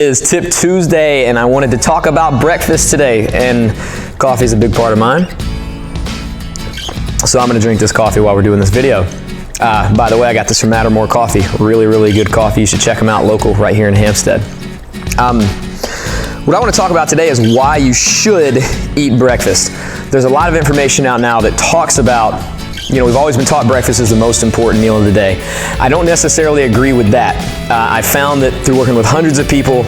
Is Tip Tuesday, and I wanted to talk about breakfast today, and coffee is a big part of mine. So I'm gonna drink this coffee while we're doing this video. By the way, I got this from Mattermore Coffee. Really, really good coffee. You should check them out, local, right here in Hampstead. What I want to talk about today is why you should eat breakfast. There's a lot of information out now that talks about, we've always been taught breakfast is the most important meal of the day. I don't necessarily agree with that. I found that through working with hundreds of people,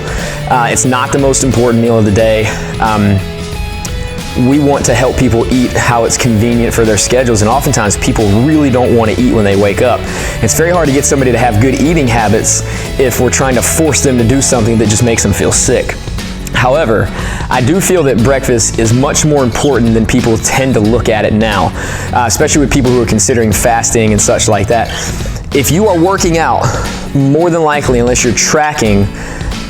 it's not the most important meal of the day. We want to help people eat how it's convenient for their schedules, and oftentimes people really don't want to eat when they wake up. It's very hard to get somebody to have good eating habits if we're trying to force them to do something that just makes them feel sick. However, I do feel that breakfast is much more important than people tend to look at it now, especially with people who are considering fasting and such like that. If you are working out, more than likely, unless you're tracking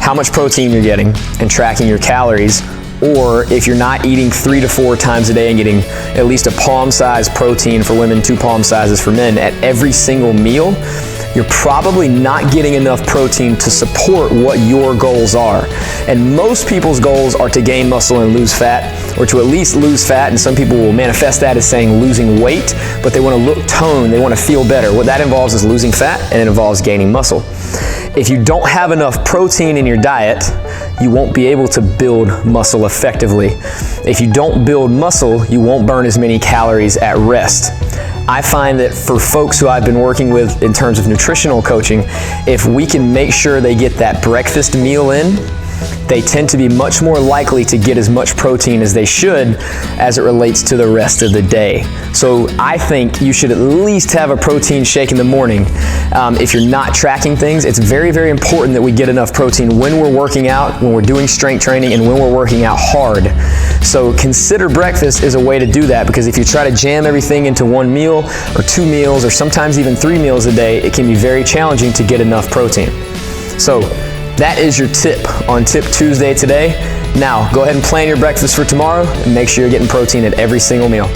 how much protein you're getting and tracking your calories, or if you're not eating 3 to 4 times a day and getting at least a palm-sized protein for women, 2 palm sizes for men at every single meal, you're probably not getting enough protein to support what your goals are. And most people's goals are to gain muscle and lose fat, or to at least lose fat, and some people will manifest that as saying losing weight, but they want to look toned, they want to feel better. What that involves is losing fat, and it involves gaining muscle. If you don't have enough protein in your diet, you won't be able to build muscle effectively. If you don't build muscle, you won't burn as many calories at rest. I find that for folks who I've been working with in terms of nutritional coaching, if we can make sure they get that breakfast meal in, they tend to be much more likely to get as much protein as they should as it relates to the rest of the day. So I think you should at least have a protein shake in the morning. If you're not tracking things, it's very, very important that we get enough protein when we're working out, when we're doing strength training, and when we're working out hard. So consider breakfast as a way to do that, because if you try to jam everything into 1 meal or 2 meals or sometimes even 3 meals a day, it can be very challenging to get enough protein. So that is your tip on Tip Tuesday today. Now, go ahead and plan your breakfast for tomorrow and make sure you're getting protein at every single meal.